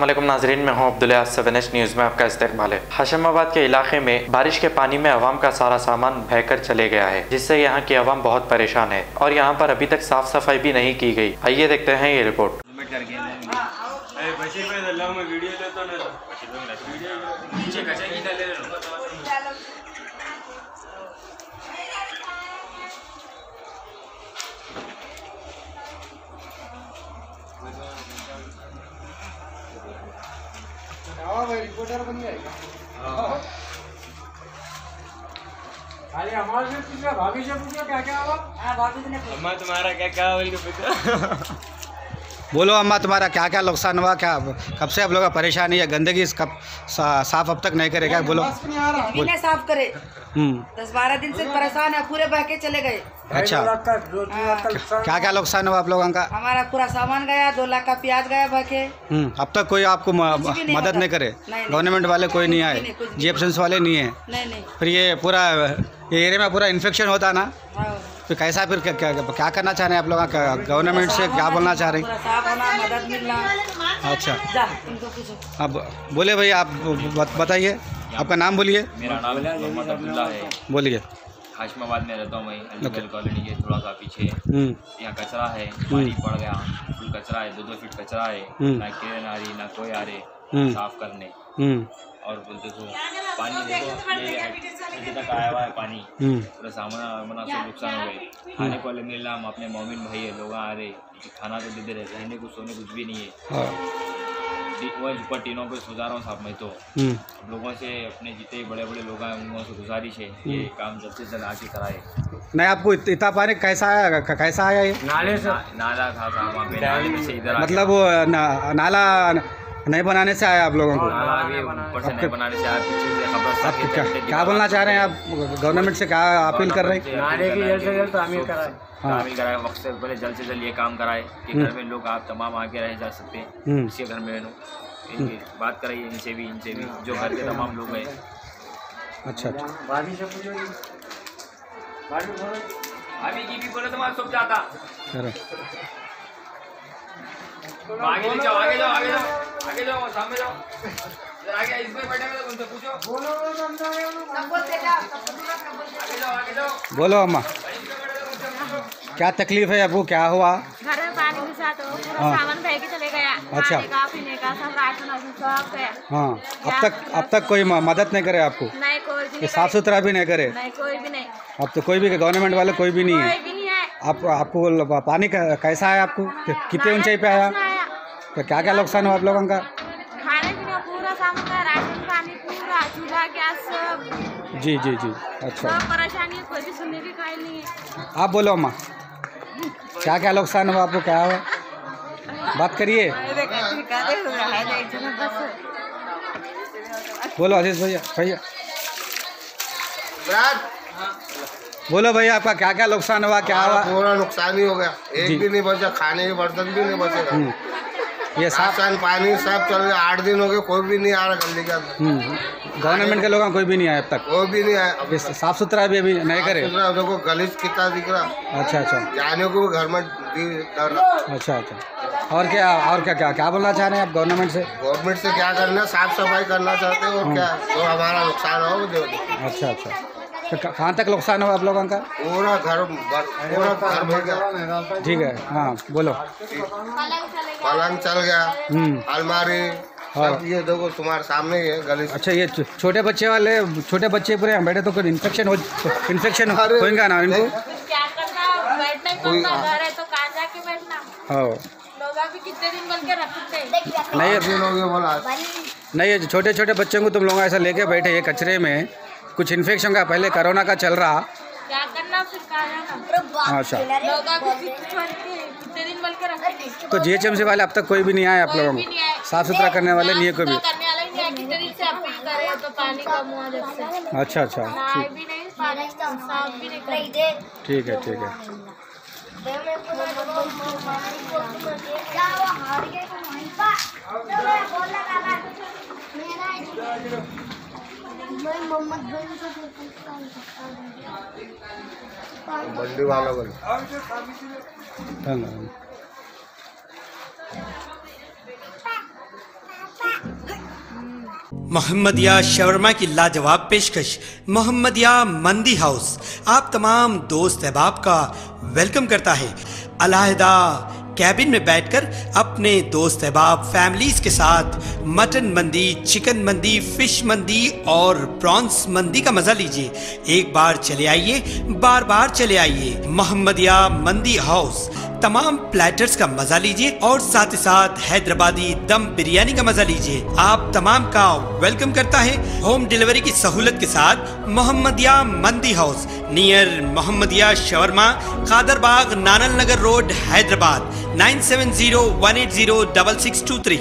अस्सलाम वालेकुम नाजरीन, मैं हूं अब्दुल्ला। 7H न्यूज़ में आपका इस्तकबाल है। हाशिमाबाद के इलाके में बारिश के पानी में अवाम का सारा सामान बहकर चले गया है, जिससे यहाँ की अवाम बहुत परेशान है और यहाँ पर अभी तक साफ सफाई भी नहीं की गई। आइए देखते हैं ये रिपोर्ट। रिपोर्टर बन जाएगा। अरे हमारे से पूछा, भाभी से पूछा क्या क्या हुआ। हाँ भाभी ने पूछा अम्मा तुम्हारा क्या क्या बोल के पूछा। बोलो अम्मा तुम्हारा क्या क्या नुकसान हुआ, क्या कब से आप लोग परेशानी है, गंदगी कब साफ अब तक नहीं करे क्या? बोलो नहीं साफ करे 10-12 दिन से परेशान है, पूरे बह के चले गए। अच्छा, क्या क्या नुकसान हुआ आप लोगों का? हमारा पूरा सामान गया, 2 लाख का प्याज गया बह के। अब तक कोई आपको मदद नहीं करे? गवर्नमेंट वाले कोई नहीं आए, जीएफएमसी वाले नहीं है? नहीं। फिर ये पूरा एरिया में पूरा इन्फेक्शन होता ना, तो कैसा फिर क्या करना चाह रहे हैं आप लोग? गवर्नमेंट से क्या बोलना चाह रहे हैं? साफ होना, मदद मिलना। अच्छा, तुमको पूछो। अब बोले भैया, आप बताइए, आपका नाम बोलिए। मेरा नाम मोहम्मद अब्दुल्ला है। बोलिए। हाशिमाबाद में रहता हूँ मैं, अलीगढ़ कॉलोनी के थोड़ा सा पीछे। यहाँ कचरा है, पानी पड़ गया, फुल कचरा है, 2-2 फीट कचरा है, ना क्रेन आ रही ना कोई आ रहे साफ करने। और बोलते तो पानी देखो, ये तक आया हुआ है पानी, पूरा सामान सब नुकसान हो गए। खाने को वाले मिल रहा, हम अपने मोमिन भाई है, लोग आ रहे, खाना तो देते रहे, रहने को सोने कुछ भी नहीं है। वही ऊपर टीनों पे सो जा रहा हूँ साहब मैं तो। लोगों से, अपने जितने बड़े बड़े लोग हैं उन लोगों से गुजारिश है ये काम जल्द से जल्द आके कराए। नहीं, आपको इतना पानी कैसा आया ये? नाले से नाला था साहब, वहाँ पे नाले में से इधर मतलब वो नाला नहीं बनाने से आया आप लोगों को? नाला भी ऊपर से नहीं बनाने से आया, पीछे से खबर। क्या बोलना चाह रहे हैं आप? गवर्नमेंट से क्या अपील कर रहे हैं? नाले की जल्द से जल्द तामीर कराए। तामीर कराए, वक्त से पहले जल्द से जल्द ये काम कराए कि घर में लोग आप तमाम आके रह जा सकते हैं। इसके घर में बात कराइए इनसे भी जो घर के तमाम लोग हैं। अच्छा, भाभी से पूछो, अभी की भी बोले तो मैं सब जाता। आगे जाओ, आगे जाओ, आगे जाओ, आगे जाओ, सामने जाओ, आगे इसमें बैठे तो उनसे पूछो। आगे जाओ। बोलो अम्मा, क्या तकलीफ है आपको, क्या हुआ? घर में पानी घुसा तो पूरा सामान बह के चले गया। अच्छा, खाने का, पीने का सब राशन सब गया। हाँ, अब तक कोई मदद नहीं करे आपको? नहीं, कोई भी नहीं। साफ सुथरा भी नहीं करे? नहीं, कोई भी नहीं। अब तो कोई भी गवर्नमेंट वाले कोई भी नहीं है? कोई भी नहीं है। आपको पानी कैसा है? आपको कितने ऊंचाई पे आया? तो क्या क्या नुकसान हुआ आप लोगों का? खाने पीने पूरा सामान का, राशन पानी पूरा, चूल्हा गैस सब। जी। अच्छा, सब परेशानी है, कोई भी सुनने की खाई नहीं है। आप बोलो अम्मा, क्या क्या नुकसान हुआ आपको, क्या हुआ? बात करिए। बोलो आशीष भैया बोलो भैया, आपका क्या क्या नुकसान हुआ, क्या हुआ? पूरा नुकसान ही हो गया, एक भी नहीं बचा, खाने के बर्तन भी नहीं बचे। ये राशन पानी सब चल गया, 8 दिन हो गए, कोई भी नहीं आ रहा गली का। गवर्नमेंट के लोग कोई भी नहीं आया अब तक? कोई भी नहीं आया। ये साफ सुथरा भी अभी नहीं करे? देखो गलीच कितना दिख रहा। अच्छा, जाने को भी घर में डर। अच्छा, और क्या बोलना चाह रहे हैं आप गवर्नमेंट से? गवर्नमेंट से क्या करना, साफ सफाई करना चाहते हैं और क्या, तो हमारा नुकसान हो जो। अच्छा, तो कहाँ तक नुकसान हुआ आप लोगों का? पूरा घर भर गया। ठीक है, हाँ बोलो। पलंग चल गया, अलमारी सब, ये देखो तुम्हारे सामने ही है गली। अच्छा, ये छोटे बच्चे पूरे बैठे तो इन्फेक्शन होगा ना इनको? क्या करना, बैठना ही पड़ता, घर है तो कहाँ जाके बैठना। लोग अभी कितने दिन बन के रखते नहीं, ये छोटे बच्चों को तुम लोग ऐसा लेके बैठे ये कचरे में, कुछ इन्फेक्शन का, पहले कोरोना का चल रहा, क्या करना, फिर कहाँ जाना। अच्छा, लोग अभी कितने दिन बन के रखते। तो जीएचएमसी वाले अब तक कोई भी नहीं आए आप लोगों को? साफ सुथरा करने वाले नहीं है कोई भी? करने वाले नहीं है, कितने दिन से अपील कर रहे हैं तो पानी कम हुआ जब से। अच्छा, भी नहीं, पानी साफ भी नहीं कर। ठीक है। बंडी वाला बोल। मोहम्मदिया शवरमा की लाजवाब पेशकश मोहम्मदिया मंदी हाउस आप तमाम दोस्त अहबाब का वेलकम करता है। अलहदा कैबिन में बैठकर अपने दोस्त अहबाब फैमिलीज के साथ मटन मंदी, चिकन मंदी, फिश मंदी और प्रॉन्स मंदी का मजा लीजिए। एक बार चले आइए, बार बार चले आइए। मोहम्मदिया मंदी हाउस तमाम प्लेटर्स का मजा लीजिए और साथ ही साथ हैदराबादी दम बिरयानी का मजा लीजिए। आप तमाम का वेलकम करता है होम डिलीवरी की सहूलत के साथ मोहम्मदिया मंदी house near Mohammadia shawarma, Kadarbagh, नानल नगर रोड, हैदराबाद 9701806623।